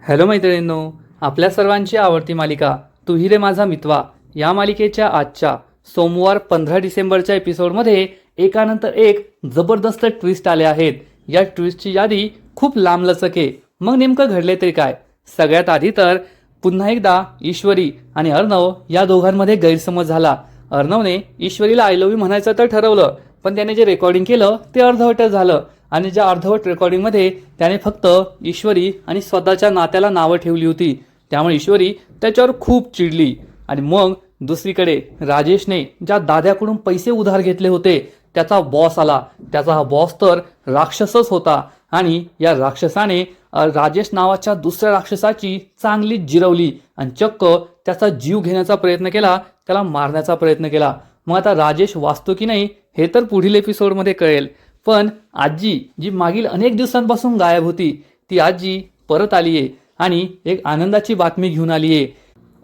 Hello मैत्रिणींनो, आपल्या सर्वांची आवडती मालिका तू ही रे माझा मितवा या मालिकेच्या आजच्या सोमवार 15 डिसेंबरच्या एपिसोडमध्ये एकानंतर एक जबरदस्त ट्विस्ट आले आहेत. या ट्विस्टची यादी खूप लांबलचक आहे. मग नेमकं घडले तरी काय? सगळ्यात आधी तर पुन्हा एकदा ईश्वरी आणि अर्णव या दोघांमध्ये गैरसमज झाला. अर्णवने ईश्वरीला आय लव्ह यू म्हणायचं तर ठरवलं, पण त्याने जे रेकॉर्डिंग केलं ते अर्धवटच झालं. आणि ज्या अर्धवट रेकॉर्डिंगमध्ये त्याने फक्त ईश्वरी आणि स्वतःच्या नात्याला नावं ठेवली होती. त्यामुळे ईश्वरी त्याच्यावर खूप चिडली. आणि मग दुसरीकडे राजेशने ज्या दाद्याकडून पैसे उधार घेतले होते त्याचा बॉस आला. त्याचा हा बॉस तर राक्षसच होता. आणि या राक्षसाने राजेश नावाच्या दुसऱ्या राक्षसाची चांगली जिरवली आणि चक्क त्याचा जीव घेण्याचा प्रयत्न केला, त्याला मारण्याचा प्रयत्न केला. मग आता राजेश वाचतो की नाही हे तर पुढील एपिसोडमध्ये कळेल. पण आजी जी मागील अनेक दिवसांपासून गायब होती ती आजी परत आली आहे आणि एक आनंदाची बातमी घेऊन आली आहे.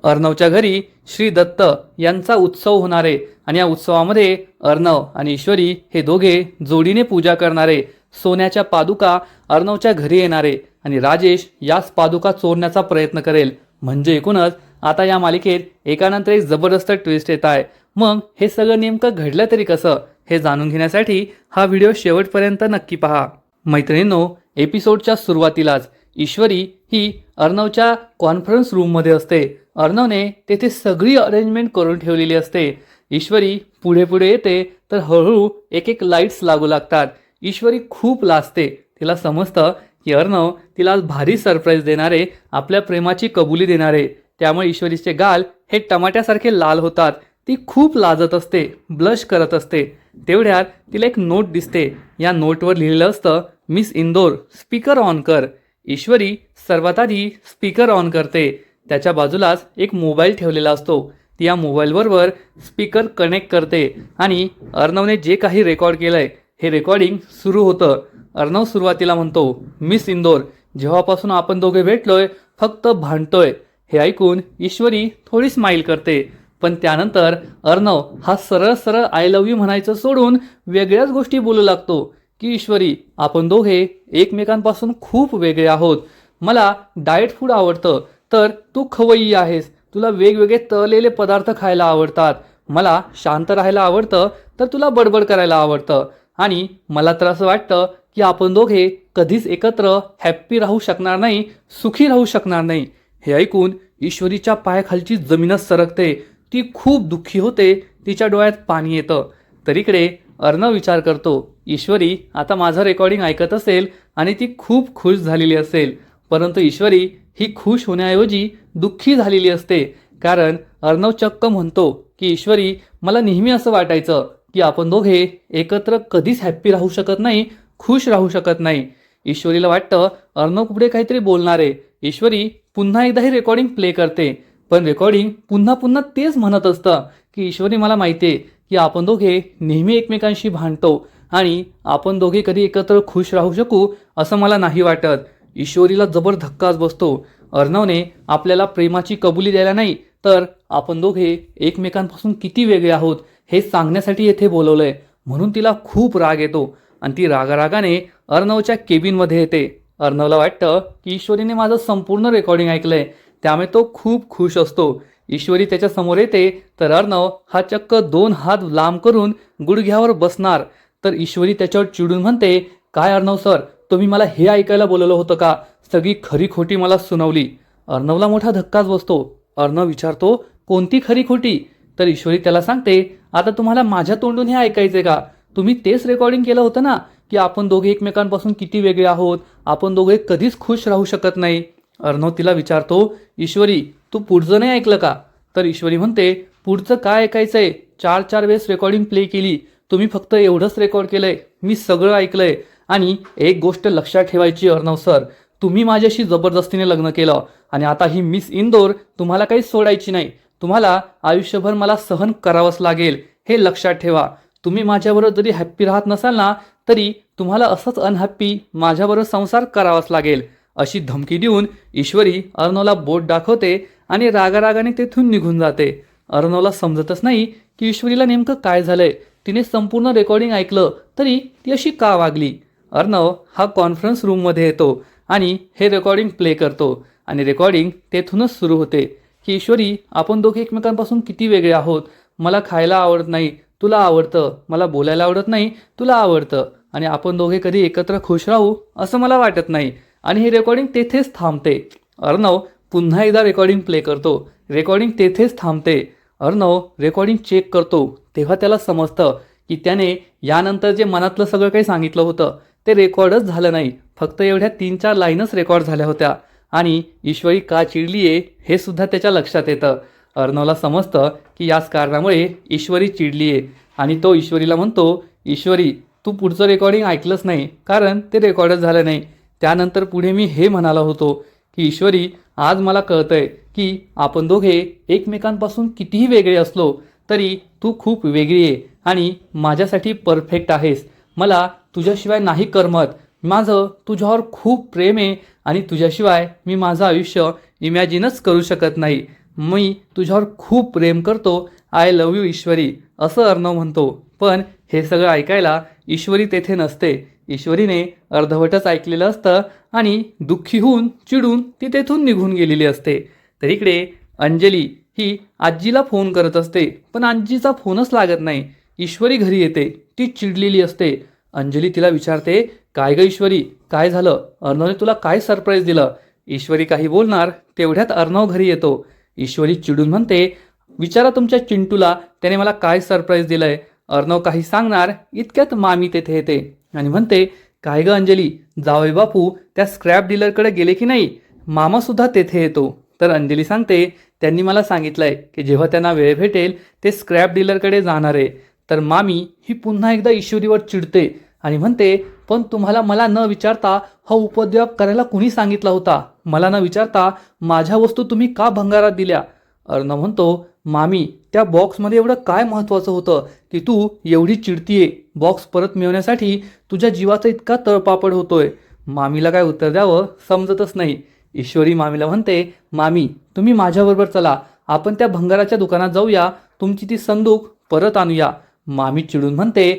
अर्णवच्या घरी श्री दत्त यांचा उत्सव होणार आहे आणि या उत्सवामध्ये अर्णव आणि ईश्वरी हे दोघे जोडीने पूजा करणारे. सोन्याच्या पादुका अर्णवच्या घरी येणारे आणि राजेश याच पादुका चोरण्याचा प्रयत्न करेल. म्हणजे एकूणच आता या मालिकेत एकानंतर एक जबरदस्त ट्विस्ट येत आहे. मग हे सगळं नेमकं घडलं तरी कसं हे जाणून घेण्यासाठी हा व्हिडिओ शेवटपर्यंत नक्की पहा. मैत्रिणींनो, एपिसोडच्या सुरुवातीलाच ईश्वरी ही अर्णवच्या कॉन्फरन्स रूममध्ये असते. अर्णवने तेथे सगळी अरेंजमेंट करून ठेवलेली असते. ईश्वरी पुढे पुढे येते तर हळूहळू एक एक लाईट्स लागू लागतात. ईश्वरी खूप लाजते. तिला समजतं की अर्णव तिला आज भारी सरप्राईज देणारे, आपल्या प्रेमाची कबुली देणारे. त्यामुळे ईश्वरीचे गाल हे टमाट्यासारखे लाल होतात. ती खूप लाजत असते, ब्लश करत असते. तेवढ्यात तिला एक नोट दिसते. या नोटवर लिहिलेलं असतं, मिस इंदोर स्पीकर ऑन कर. ईश्वरी सर्वात आधी स्पीकर ऑन करते. त्याच्या बाजूलाच एक मोबाईल ठेवलेला असतो. ती या मोबाईलबरोबर स्पीकर कनेक्ट करते आणि अर्णवने जे काही रेकॉर्ड केलंय हे रेकॉर्डिंग सुरू होतं. अर्णव सुरुवातीला म्हणतो, मिस इंदोर, जेव्हापासून आपण दोघे भेटलोय फक्त भांडतोय. हे ऐकून ईश्वरी थोडी स्माईल करते. पण त्यानंतर अर्णव हा सरळ सरळ आय लव्ह यू म्हणायचं सोडून वेगळ्याच गोष्टी बोलू लागतो की ईश्वरी, आपण दोघे एकमेकांपासून खूप वेगळे आहोत. मला डाएट फूड आवडतं तर तू खवय्यी आहेस. तुला वेगवेगळे तळलेले पदार्थ खायला आवडतात. मला शांत राहायला आवडतं तर तुला बडबड करायला आवडतं. आणि मला तर असं वाटतं की आपण दोघे कधीच एकत्र हॅप्पी राहू शकणार नाही, सुखी राहू शकणार नाही. हे ऐकून ईश्वरीच्या पायाखालची जमीनच सरकते. ती खूप दुःखी होते. तिच्या डोळ्यात पाणी येतं. तर इकडे अर्णव विचार करतो, ईश्वरी आता माझं रेकॉर्डिंग ऐकत असेल आणि ती खूप खुश झालेली असेल. परंतु ईश्वरी ही खुश होण्याऐवजी दुःखी झालेली असते. कारण अर्णव चक्क म्हणतो की ईश्वरी, मला नेहमी असं वाटायचं की आपण दोघे एकत्र कधीच हॅप्पी राहू शकत नाही, खुश राहू शकत नाही. ईश्वरीला वाटतं अर्णव पुढे काहीतरी बोलणार आहे. ईश्वरी पुन्हा एकदा ही रेकॉर्डिंग प्ले करते. पण रेकॉर्डिंग पुन्हा पुन्हा तेच म्हणत असतं की ईश्वरी, मला माहिती आहे की आपण दोघे नेहमी एकमेकांशी भांडतो आणि आपण दोघे कधी एकत्र खुश राहू शकू असं मला नाही वाटत. ईश्वरीला जबर धक्काच बसतो. अर्णवने आपल्याला प्रेमाची कबुली द्यायला नाही तर आपण दोघे एकमेकांपासून किती वेगळे आहोत हे सांगण्यासाठी येथे बोलवलंय. म्हणून तिला खूप राग येतो आणि ती रागारागाने अर्णवच्या केबिनमध्ये येते. अर्णवला वाटतं की ईश्वरीने माझं संपूर्ण रेकॉर्डिंग ऐकलंय, त्यामुळे तो खूप खुश असतो. ईश्वरी त्याच्या समोर येते तर अर्णव हा चक्क 2 हात लांब करून गुडघ्यावर बसणार. तर ईश्वरी त्याच्यावर चिडून म्हणते, काय अर्णव सर, तुम्ही मला हे ऐकायला बोलवलं होतं का? सगळी खरी खोटी मला सुनावली. अर्णवला मोठा धक्काच बसतो. अर्णव विचारतो, कोणती खरी खोटी? तर ईश्वरी त्याला सांगते, आता तुम्हाला माझ्या तोंडून हे ऐकायचंय का? तुम्ही तेच रेकॉर्डिंग केलं होतं ना की आपण दोघे एकमेकांपासून किती वेगळे आहोत, आपण दोघे कधीच खुश राहू शकत नाही. अर्णव तिला विचारतो, ईश्वरी तू पुढचं नाही ऐकलं का? तर ईश्वरी म्हणते, पुढचं काय ऐकायचंय? 4 वेळेस रेकॉर्डिंग प्ले केली. तुम्ही फक्त एवढंच रेकॉर्ड केलंय. मी सगळं ऐकलंय. आणि एक गोष्ट लक्षात ठेवायची अर्णव सर, तुम्ही माझ्याशी जबरदस्तीने लग्न केलं आणि आता ही मिस इंदोर तुम्हाला काही सोडायची नाही. तुम्हाला आयुष्यभर मला सहन करावंच लागेल, हे लक्षात ठेवा. तुम्ही माझ्याबरोबर जरी हॅप्पी राहत नसाल ना तरी तुम्हाला असंच अनहॅप्पी माझ्याबरोबर संसार करावाच लागेल. अशी धमकी देऊन ईश्वरी अर्णवला बोट दाखवते आणि रागारागाने तेथून निघून जाते. अर्णवला समजतच नाही की ईश्वरीला नेमकं काय झालंय. तिने संपूर्ण रेकॉर्डिंग ऐकलं तरी ती अशी का वागली. अर्णव हा कॉन्फरन्स रूममध्ये येतो आणि हे रेकॉर्डिंग प्ले करतो आणि रेकॉर्डिंग तेथूनच सुरू होते की ईश्वरी, आपण दोघे एकमेकांपासून किती वेगळे आहोत. मला खायला आवडत नाही, तुला आवडतं. मला बोलायला आवडत नाही, तुला आवडतं. आणि आपण दोघे कधी एकत्र खुश राहू असं मला वाटत नाही. आणि ही रेकॉर्डिंग तेथेच थांबते. अर्णव पुन्हा एकदा रेकॉर्डिंग प्ले करतो. रेकॉर्डिंग तेथेच थांबते. अर्णव रेकॉर्डिंग चेक करतो. तेव्हा त्याला समजतं की त्याने यानंतर जे मनातलं सगळं काही सांगितलं होतं ते रेकॉर्डच झालं नाही. फक्त एवढ्या 3-4 लाईनच रेकॉर्ड झाल्या होत्या. आणि ईश्वरी का चिडली आहे हे सुद्धा त्याच्या लक्षात येतं. अर्णवला समजतं की याच कारणामुळे ईश्वरी चिडली आहे. आणि तो ईश्वरीला म्हणतो, ईश्वरी, तू पुढचं रेकॉर्डिंग ऐकलंच नाही कारण ते रेकॉर्डच झालं नाही. त्यानंतर पुढे मी हे म्हणाला होतो की ईश्वरी, आज मला कळतंय की आपण दोघे एकमेकांपासून कितीही वेगळे असलो तरी तू खूप वेगळी आहे आणि माझ्यासाठी परफेक्ट आहेस. मला तुझ्याशिवाय नाही करमत. माझं तुझ्यावर खूप प्रेम आहे आणि तुझ्याशिवाय मी माझं आयुष्य इमॅजिनच करू शकत नाही. मी तुझ्यावर खूप प्रेम करतो. आय लव्ह यू ईश्वरी, असं अर्णव म्हणतो. पण हे सगळं ऐकायला ईश्वरी तेथे नसते. ईश्वरीने अर्धवटच ऐकलेलं असतं आणि दुःखी होऊन चिडून ती तेथून निघून गेलेली असते. तर इकडे अंजली ही आजीला फोन करत असते, पण आजीचा फोनच लागत नाही. ईश्वरी घरी येते. ती चिडलेली असते. अंजली तिला विचारते, काय गं ईश्वरी, काय झालं? अर्णवने तुला काय सरप्राईज दिलं? ईश्वरी काही बोलणार तेवढ्यात अर्णव घरी येतो. ईश्वरी चिडून म्हणते, विचारा तुमच्या चिंटूला त्याने मला काय सरप्राईज दिलंय. अर्णव काही सांगणार इतक्यात मामी तेथे येते आणि म्हणते, काय गं अंजली, जावई बापू त्या स्क्रॅप डीलरकडे गेले की नाही? मामासुद्धा तेथे येतो. तर अंजली सांगते, त्यांनी मला सांगितलंय की जेव्हा त्यांना वेळ भेटेल ते स्क्रॅप डीलरकडे जाणार आहे. तर मामी ही पुन्हा एकदा ईश्वरीवर चिडते आणि म्हणते, पण तुम्हाला मला न विचारता हा उपद्व्याप करायला कुणी सांगितला होता? मला न विचारता माझ्या वस्तू तुम्ही का भंगारात दिल्या? अर्णव म्हणतो, मामी, त्या बॉक्समध्ये एवढं काय महत्त्वाचं होतं की तू एवढी चिडतीये? बॉक्स परत मिळवण्यासाठी तुझ्या जीवाचा इतका तळपापड होतोय. मामीला काय उत्तर द्यावं समजतच नाही. ईश्वरी मामीला म्हणते, मामी, तुम्ही माझ्याबरोबर चला, आपण त्या भंगाराच्या दुकानात जाऊया, तुमची ती संदूक परत आणूया. मामी चिडून म्हणते,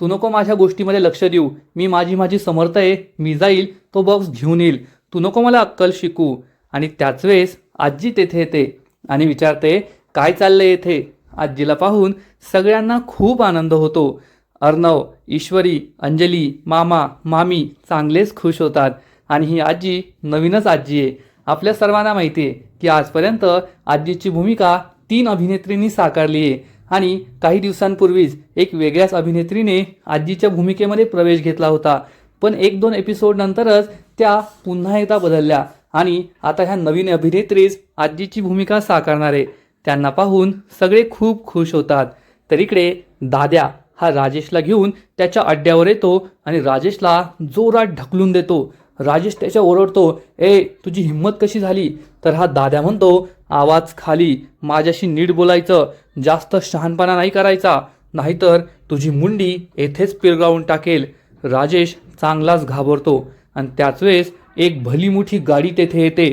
तू नको माझ्या गोष्टीमध्ये लक्ष देऊ. मी माझी समर्थ आहे. मी जाईल, तो बॉक्स घेऊन येईल. तू नको मला अक्कल शिकू. आणि त्याच वेळेस आजी तेथे येते आणि विचारते, काय चाललंय येथे? आजीला पाहून सगळ्यांना खूप आनंद होतो. अर्णव, ईश्वरी, अंजली, मामा, मामी चांगलेच खुश होतात. आणि ही आजी नवीनच आजी आहे. आपल्या सर्वांना माहिती आहे की आजपर्यंत आजीची भूमिका 3 अभिनेत्रींनी साकारली आहे. आणि काही दिवसांपूर्वीच एक वेगळ्याच अभिनेत्रीने आजीच्या भूमिकेमध्ये प्रवेश घेतला होता. पण 1-2 एपिसोड नंतरच त्या पुन्हा एकदा बदलल्या आणि आता ह्या नवीन अभिनेत्रीच आजीची भूमिका साकारणार आहे. त्यांना पाहून सगळे खूप खुश होतात. तर इकडे दाद्या हा राजेशला घेऊन त्याच्या अड्ड्यावर येतो आणि राजेशला जोरात ढकलून देतो. राजेश त्याच्या ओरडतो, तुझी हिंमत कशी झाली? तर हा दाद्या म्हणतो, आवाज खाली, माझ्याशी नीट बोलायचं, जास्त शहाणपणा नाही करायचा, नाहीतर तुझी मुंडी येथेच पिरगावून टाकेल. राजेश चांगलाच घाबरतो आणि त्याच वेळेस एक भली मोठी गाडी तेथे येते.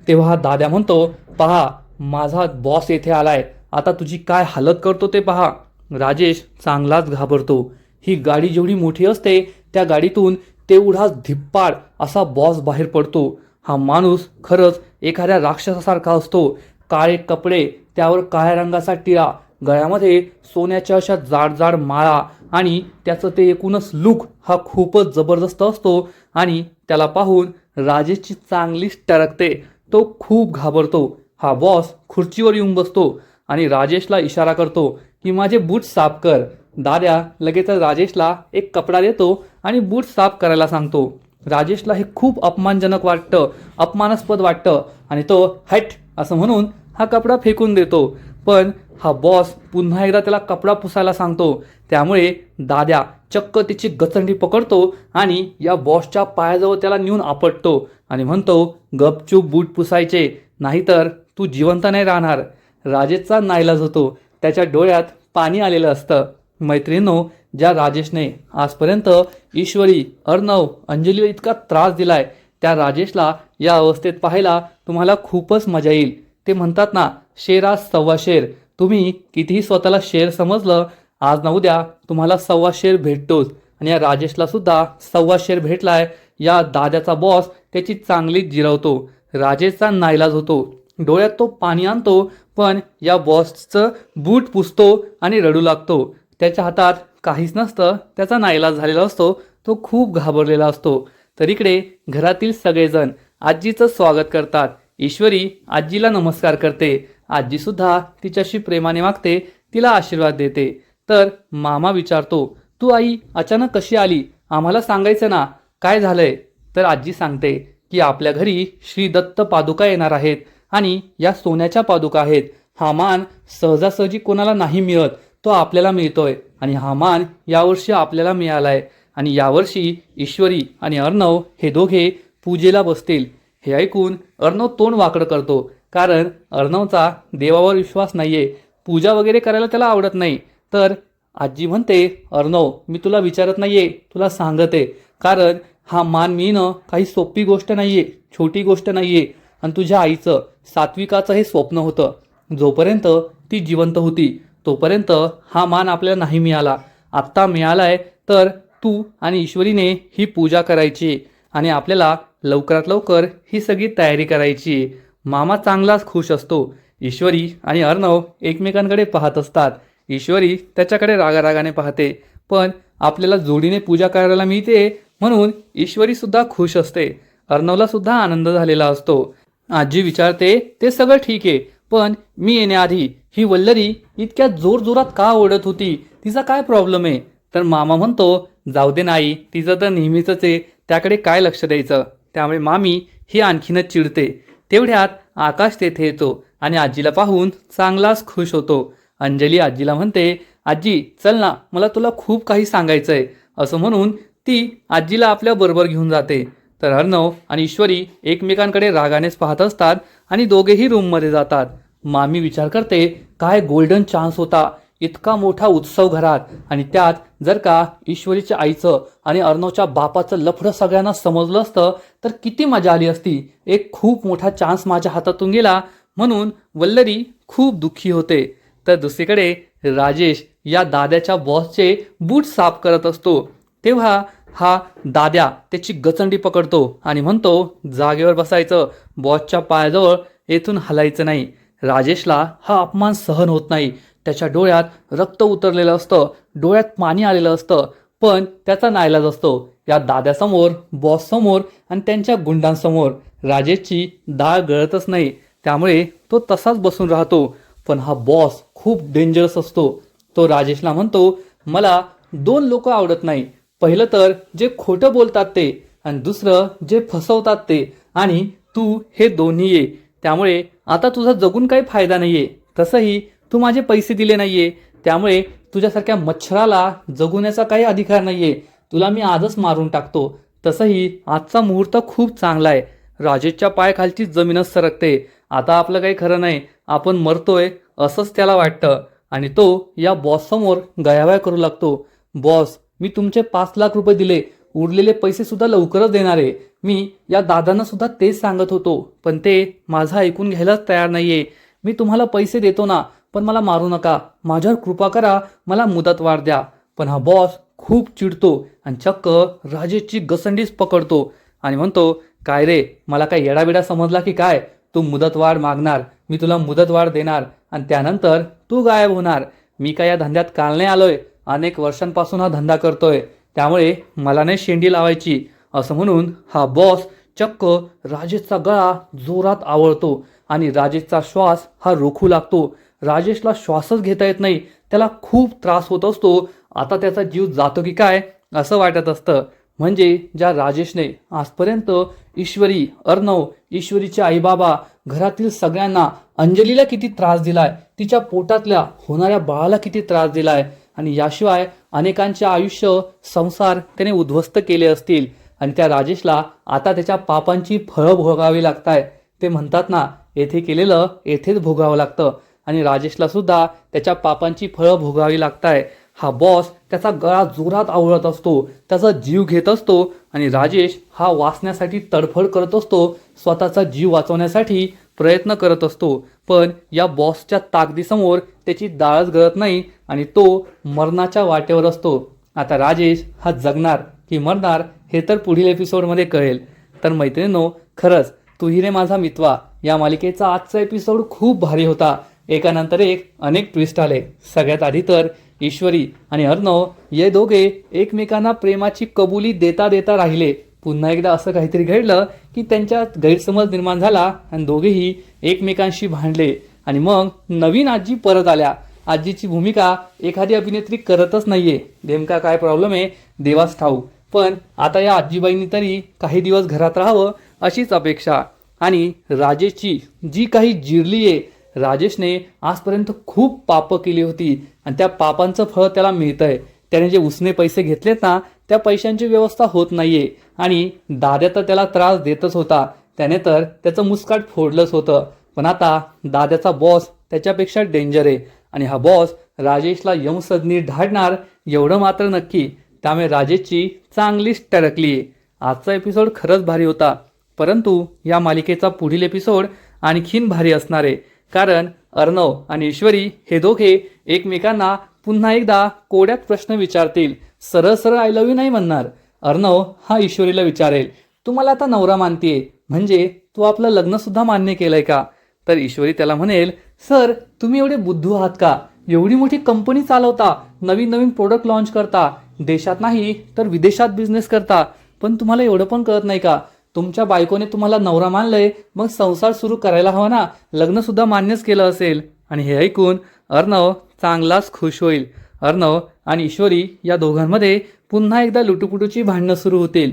तेव्हा दाद्या म्हणतो, पहा, माझा बॉस येथे आलाय, आता तुझी काय हालत करतो ते पहा. राजेश चांगलाच घाबरतो. ही गाडी जेवढी मोठी असते त्या गाडीतून तेवढाच धिप्पाड असा बॉस बाहेर पडतो. हा माणूस खरंच एखाद्या राक्षसासारखा असतो. काळे कपडे, त्यावर काळ्या रंगाचा टिळा, गळ्यामध्ये सोन्याच्या अशा जाड जाड माळा आणि त्याचं ते एकूणच लुक हा खूपच जबरदस्त असतो. आणि त्याला पाहून राजेशची चांगलीच टरकते. तो खूप घाबरतो. हा बॉस खुर्चीवर येऊन बसतो आणि राजेशला इशारा करतो की माझे बूट साफ कर. दाद्या लगेच राजेशला एक कपडा देतो आणि बूट साफ करायला सांगतो. राजेशला हे खूप अपमानजनक वाटतं, अपमानास्पद वाटतं आणि तो हट असं म्हणून हा कपडा फेकून देतो. पण हा बॉस पुन्हा एकदा त्याला कपडा पुसायला सांगतो. त्यामुळे दाद्या चक्क तिची गचंडी पकडतो आणि या बॉसच्या पायाजवळ त्याला नेऊन आपटतो आणि म्हणतो, गपचूप बूट पुसायचे, नाहीतर तू जिवंत नाही राहणार. राजेशचा नाईलाज होतो. त्याच्या डोळ्यात पाणी आलेलं असतं. मैत्रिणींनो, ज्या राजेशने आजपर्यंत ईश्वरी, अर्णव, अंजलीला इतका त्रास दिलाय, त्या राजेशला या अवस्थेत पाहायला तुम्हाला खूपच मजा येईल. ते म्हणतात ना, शेरास सव्वा शेर. तुम्ही कितीही स्वतःला शेर समजलं, आज ना उद्या तुम्हाला सव्वा शेर भेटतोच. आणि या राजेशला सुद्धा सव्वा शेर भेटलाय. या दाद्याचा बॉस त्याची चांगलीच जिरवतो. राजेशचा नाईलाज होतो. डोळ्यात तो पाणी आणतो, पण या बॉसचं बूट पुसतो आणि रडू लागतो. त्याच्या हातात काहीच नसतं, त्याचा नाईलाज झालेला असतो, तो खूप घाबरलेला असतो. तर इकडे घरातील सगळेजण आजीचं स्वागत करतात. ईश्वरी आजीला नमस्कार करते. आजीसुद्धा तिच्याशी प्रेमाने वागते, तिला आशीर्वाद देते. तर मामा विचारतो, तू आई अचानक कशी आली? आम्हाला सांगायचं ना, काय झालंय? तर आजी सांगते की आपल्या घरी श्री दत्त पादुका येणार आहेत आणि या सोन्याच्या पादुका आहेत. हा मान सहजासहजी कोणाला नाही मिळत, तो आपल्याला मिळतोय आणि हा मान यावर्षी आपल्याला मिळालाय. आणि यावर्षी ईश्वरी आणि अर्णव हे दोघे पूजेला बसतील. हे ऐकून अर्णव तोंड वाकडं करतो, कारण अर्णवचा देवावर विश्वास नाहीये. पूजा वगैरे करायला त्याला आवडत नाही. तर आजी म्हणते, अर्णव मी तुला विचारत नाहीये, तुला सांगते, कारण हा मान मिळणं काही सोपी गोष्ट नाहीये, छोटी गोष्ट नाहीये. आणि तुझ्या आईचं सात्विकाचं हे स्वप्न होतं. जोपर्यंत ती जिवंत होती तोपर्यंत हा मान आपल्याला नाही मिळाला. आत्ता मिळालाय, तर तू आणि ईश्वरीने ही पूजा करायची आणि आपल्याला लवकरात लवकर ही सगळी तयारी करायची. मामा चांगलाच खुश असतो. ईश्वरी आणि अर्णव एकमेकांकडे पाहत असतात. ईश्वरी त्याच्याकडे रागारागाने पाहते, पण आपल्याला जोडीने पूजा करायला मिळते म्हणून ईश्वरी सुद्धा खुश असते. अर्णवला सुद्धा आनंद झालेला असतो. आजी विचारते, ते सगळं ठीक आहे, पण मी येण्याआधी ही वल्लरी इतक्या जोरजोरात का ओरडत होती? तिचा काय प्रॉब्लेम आहे? तर मामा म्हणतो, जाऊ दे नाही, तिचं तर नेहमीच आहे, त्याकडे काय लक्ष द्यायचं? त्यामुळे मामी ही आणखीनच चिडते. तेवढ्यात आकाश तेथे येतो आणि आजीला पाहून चांगलाच खुश होतो. अंजली आजीला म्हणते, आजी चल ना, मला तुला खूप काही सांगायचंय. असं म्हणून ती आजीला आपल्या बरोबर घेऊन जाते. तर अर्णव आणि ईश्वरी एकमेकांकडे रागानेच पाहत असतात आणि दोघेही रूममध्ये जातात. मामी विचार करते, काय गोल्डन चान्स होता, इतका मोठा उत्सव घरात, आणि त्यात जर का ईश्वरीच्या आईचं आणि अर्णवच्या बापाचं लफडं सगळ्यांना समजलं असतं तर किती मजा आली असती. एक खूप मोठा चान्स माझ्या हातातून गेला, म्हणून वल्लरी खूप दुःखी होते. तर दुसरीकडे राजेश या दाद्याच्या बॉसचे बूट साफ करत असतो. तेव्हा हा दाद्या त्याची गचंडी पकडतो आणि म्हणतो, जागेवर बसायचं, बॉसच्या पायाजवळ येथून हलायचं नाही. राजेशला हा अपमान सहन होत नाही. त्याच्या डोळ्यात रक्त उतरलेलं असतं, डोळ्यात पाणी आलेलं असतं, पण त्याचा नाईलाज असतो. या दाद्यासमोर, बॉससमोर आणि त्यांच्या गुंडांसमोर राजेशची डाळ गळतच नाही. त्यामुळे तो तसाच बसून राहतो. पण हा बॉस खूप डेंजरस असतो. तो राजेशला म्हणतो, मला दोन लोक आवडत नाही. पहिलं तर जे खोटं बोलतात ते, आणि दुसरं जे फसवतात ते, आणि तू हे दोन्ही ये. त्यामुळे आता तुझा जगून काही फायदा नाहीये. तसंही तू माझे पैसे दिले नाहीये, त्यामुळे तुझ्यासारख्या मच्छराला जगुण्याचा काही अधिकार नाहीये. तुला मी आजच मारून टाकतो. तसंही आजचा मुहूर्त खूप चांगला आहे. राजेशच्या पायाखालची जमीनच सरकते. आता आपलं काही खरं नाही, आपण मरतोय असंच त्याला वाटतं. आणि तो या बॉससमोर गयावया करू लागतो. बॉस, मी तुमचे 5 लाख रुपये दिले, उरलेले पैसे सुद्धा लवकरच देणार आहे. मी या दादांना सुद्धा तेच सांगत होतो, पण ते माझं ऐकून घ्यायलाच तयार नाहीये. मी तुम्हाला पैसे देतो ना, पण मला मारू नका, माझ्यावर कृपा करा, मला मुदतवाढ द्या. पण हा बॉस खूप चिडतो आणि चक्क राजेशची गसंडीच पकडतो आणि म्हणतो, काय रे, मला काय येडाबिडा समजला की काय? तू मुदतवाढ मागणार, मी तुला मुदतवाढ देणार आणि त्यानंतर तू गायब होणार. मी काय या धंद्यात काल नाही आलोय, अनेक वर्षांपासून हा धंदा करतोय, त्यामुळे मला नाही शेंडी लावायची. असं म्हणून हा बॉस चक्क राजेशचा गळा जोरात आवळतो आणि राजेशचा श्वास हा रोखू लागतो. राजेशला श्वासच घेता येत नाही, त्याला खूप त्रास होत असतो. आता त्याचा जीव जातो की काय असं वाटत असतं. म्हणजे ज्या राजेशने आजपर्यंत ईश्वरी, अर्णव, ईश्वरीचे आईबाबा, घरातील सगळ्यांना, अंजलीला किती त्रास दिलाय, तिच्या पोटातल्या होणाऱ्या बाळाला किती त्रास दिलाय, आणि याशिवाय अनेकांचे आयुष्य, संसार त्याने उद्ध्वस्त केले असतील, आणि त्या राजेशला आता त्याच्या पापांची फळं भोगावी लागताय. ते म्हणतात ना, येथे केलेलं येथेच भोगावं लागतं, आणि राजेशला सुद्धा त्याच्या पापांची फळं भोगावी लागताय. हा बॉस त्याचा गळा जोरात आवळत असतो, त्याचा जीव घेत असतो, आणि राजेश हा वाचण्यासाठी तडफड करत असतो, स्वतःचा जीव वाचवण्यासाठी प्रयत्न करत असतो. पण या बॉसच्या ताकदीसमोर त्याची डाळच गळत नाही आणि तो मरणाच्या वाटेवर असतो. आता राजेश हा जगणार की मरणार हे तर पुढील एपिसोडमध्ये कळेल. तर मैत्रिणींनो, खरंच तू ही रे माझा मितवा या मालिकेचा आजचा एपिसोड खूप भारी होता. एकानंतर एक अनेक ट्विस्ट आले. सगळ्यात आधी तर ईश्वरी आणि अर्णव हे दोघे एकमेकांना प्रेमाची कबुली देता देता राहिले. पुन्हा एकदा असं काहीतरी घडलं की त्यांच्यात गैरसमज निर्माण झाला आणि दोघेही एकमेकांशी भांडले. आणि मग नवीन आजी परत आल्या. आजीची भूमिका एखादी अभिनेत्री करतच नाहीये. नेमका काय प्रॉब्लेम आहे देवास ठाऊक. पण आता या आजीबाईंनी तरी काही दिवस घरात राहावं अशीच अपेक्षा. आणि राजेशची जी काही जिरली आहे, राजेशने आजपर्यंत खूप पापं केली होती आणि त्या पापांचं फळ त्याला मिळतंय. त्याने जे उसने पैसे घेतलेत ना, त्या पैशांची व्यवस्था होत नाहीये. आणि दाद्या तर त्याला त्रास देतच होता. त्याने तर त्याचं मुस्काट फोडलंच होतं. पण आता दाद्याचा बॉस त्याच्यापेक्षा डेंजर आहे आणि हा बॉस राजेशला यमसदनी ढाळणार एवढं मात्र नक्की. त्यामुळे राजेशची चांगलीच टरकली आहे. आजचा एपिसोड खरंच भारी होता, परंतु या मालिकेचा पुढील एपिसोड आणखीन भारी असणार आहे. कारण अर्णव आणि ईश्वरी हे दोघे एकमेकांना पुन्हा एकदा कोड्यात प्रश्न विचारतील. सरळ सरळ आय लव्ह यू नाही म्हणणार. अर्णव हा ईश्वरीला विचारेल, तू मला आता नवरा मानतेय म्हणजे तू आपलं लग्न सुद्धा मान्य केलंय का? तर ईश्वरी त्याला म्हणेल, सर तुम्ही एवढे बुद्धू आहात का? एवढी मोठी कंपनी चालवता, नवीन नवीन प्रोडक्ट लॉन्च करता, देशात नाही तर विदेशात बिझनेस करता, पण तुम्हाला एवढं पण कळत नाही का? तुमच्या बायकोने तुम्हाला नवरा मानलंय, मग संसार सुरू करायला हवा ना, लग्न सुद्धा मान्यच केलं असेल. आणि हे ऐकून अर्णव चांगलाच खुश होईल. अर्णव आणि ईश्वरी या दोघांमध्ये पुन्हा एकदा लुटुपुटूची भांडणं सुरू होतील.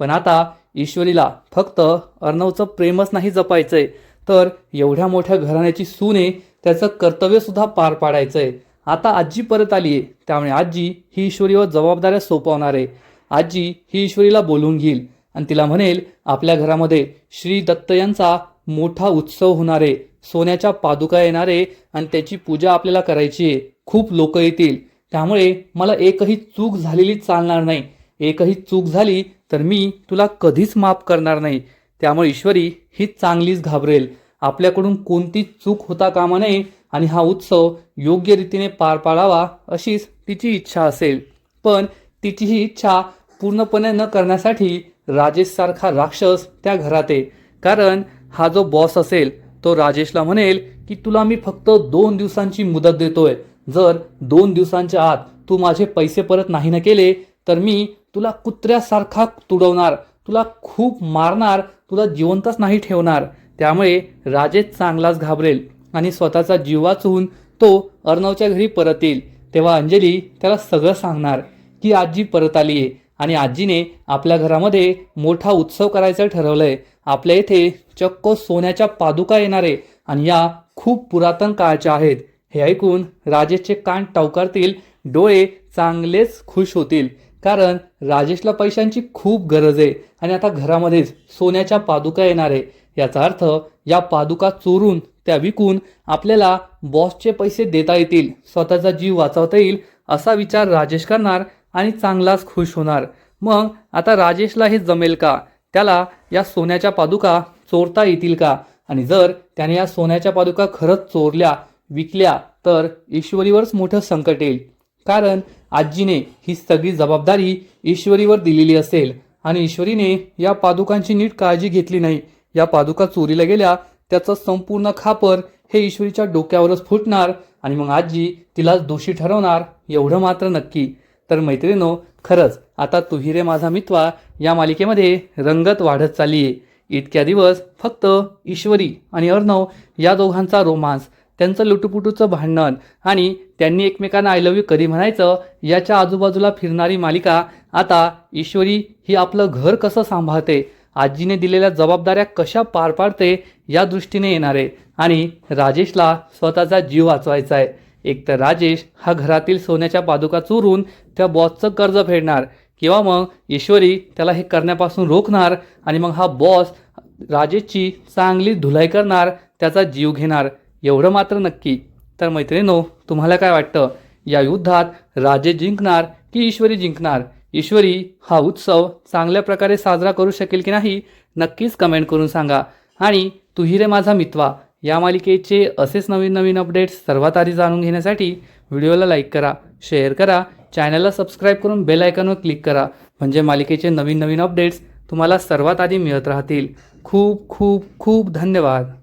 पण आता ईश्वरीला फक्त अर्णवचं प्रेमच नाही जपायचंय, तर एवढ्या मोठ्या घराण्याची सून आहे, त्याचं कर्तव्य सुद्धा पार पाडायचंय. आता आजी परत आली आहे, त्यामुळे आजी ही ईश्वरीवर जबाबदाऱ्या सोपवणार आहे. आजी ही ईश्वरीला बोलून घेईल आणि तिला म्हणेल, आपल्या घरामध्ये श्री दत्त यांचा मोठा उत्सव होणार आहे. सोन्याच्या पादुका येणार आहे आणि त्याची पूजा आपल्याला करायची आहे. खूप लोक येतील, त्यामुळे मला एकही चूक झालेली चालणार नाही. एकही चूक झाली तर मी तुला कधीच माफ करणार नाही. त्यामुळे ईश्वरी ही चांगलीच घाबरेल. आपल्याकडून कोणती चूक होता कामा नये आणि हा उत्सव योग्य रीतीने पार पाडावा अशीच तिची इच्छा असेल. पण तिची ही इच्छा पूर्णपणे न करण्यासाठी राजेश सारखा राक्षस त्या घरात आहे. कारण हा जो बॉस असेल तो राजेशला म्हणेल की तुला मी फक्त 2 दिवसांची मुदत देतोय. जर 2 दिवसांच्या आत तू माझे पैसे परत नाही न केले तर मी तुला कुत्र्यासारखा तुडवणार, तुला खूप मारणार, तुला जिवंतच नाही ठेवणार. त्यामुळे राजेश चांगलाच घाबरेल आणि स्वतःचा जीव वाचवून तो अर्णवच्या घरी परत येईल. तेव्हा अंजली त्याला सगळं सांगणार की आजी परत आली आहे आणि आजीने आपल्या घरामध्ये मोठा उत्सव करायचं ठरवलंय. आपल्या इथे चक्क सोन्याच्या पादुका येणार आहे आणि या खूप पुरातन काळच्या आहेत. हे ऐकून राजेशचे कान टवकारतील, डोळे चांगलेच खुश होतील. कारण राजेशला पैशांची खूप गरज आहे आणि आता घरामध्येच सोन्याच्या पादुका येणार आहे. याचा अर्थ या पादुका चोरून त्या विकून आपल्याला बॉसचे पैसे देता येतील, स्वतःचा जीव वाचवता येईल असा विचार राजेश करणार आणि चांगलाच खुश होणार. मग आता राजेशला हे जमेल का? त्याला या सोन्याच्या पादुका चोरता येतील का? आणि जर त्याने या सोन्याच्या पादुका खरंच चोरल्या, विकल्या तर ईश्वरीवरच मोठं संकट येईल. कारण आजीने ही सगळी जबाबदारी ईश्वरीवर दिलेली असेल आणि ईश्वरीने या पादुकांची नीट काळजी घेतली नाही. या पादुका चोरीला गेल्या, त्याचं संपूर्ण खापर हे ईश्वरीच्या डोक्यावरच फुटणार आणि मग आजी तिलाच दोषी ठरवणार एवढं मात्र नक्की. तर मैत्रिणींनो, खरंच आता तू ही रे माझा मितवा या मालिकेमध्ये रंगत वाढत चालली आहे. इतक्या दिवस फक्त ईश्वरी आणि अर्णव या दोघांचा रोमांस, त्यांचं लुटुपुटूचं भांडण आणि त्यांनी एकमेकांना आय लव्ह यू कधी म्हणायचं याच्या आजूबाजूला फिरणारी मालिका आता ईश्वरी ही आपलं घर कसं सांभाळते, आजीने दिलेल्या जबाबदाऱ्या कशा पार पाडते या दृष्टीने येणार आहे. आणि राजेशला स्वतःचा जीव वाचवायचा आहे. एकतर राजेश हा घरातील सोन्याच्या पादुका चोरून त्या बॉसचं कर्ज फेडणार किंवा मग ईश्वरी त्याला हे करण्यापासून रोखणार आणि मग हा बॉस राजेशची चांगली धुलाई करणार, त्याचा जीव घेणार एवढं मात्र नक्की. तर मैत्रिणींनो, तुम्हाला काय वाटतं, या युद्धात राजेश जिंकणार की ईश्वरी जिंकणार? ईश्वरी हा उत्सव चांगल्या प्रकारे साजरा करू शकेल की नाही नक्कीच कमेंट करून सांगा. आणि तू ही रे माझा मितवा या मालिकेचे असेच नवीन नवीन अपडेट्स सर्वात आधी जाणून घेण्यासाठी व्हिडिओला लाईक करा, शेअर करा, चॅनलला सबस्क्राईब करून बेल आयकॉनवर क्लिक करा. म्हणजे मालिकेचे नवीन नवीन अपडेट्स तुम्हाला सर्वात आधी मिळत राहतील. खूप खूप खूप धन्यवाद.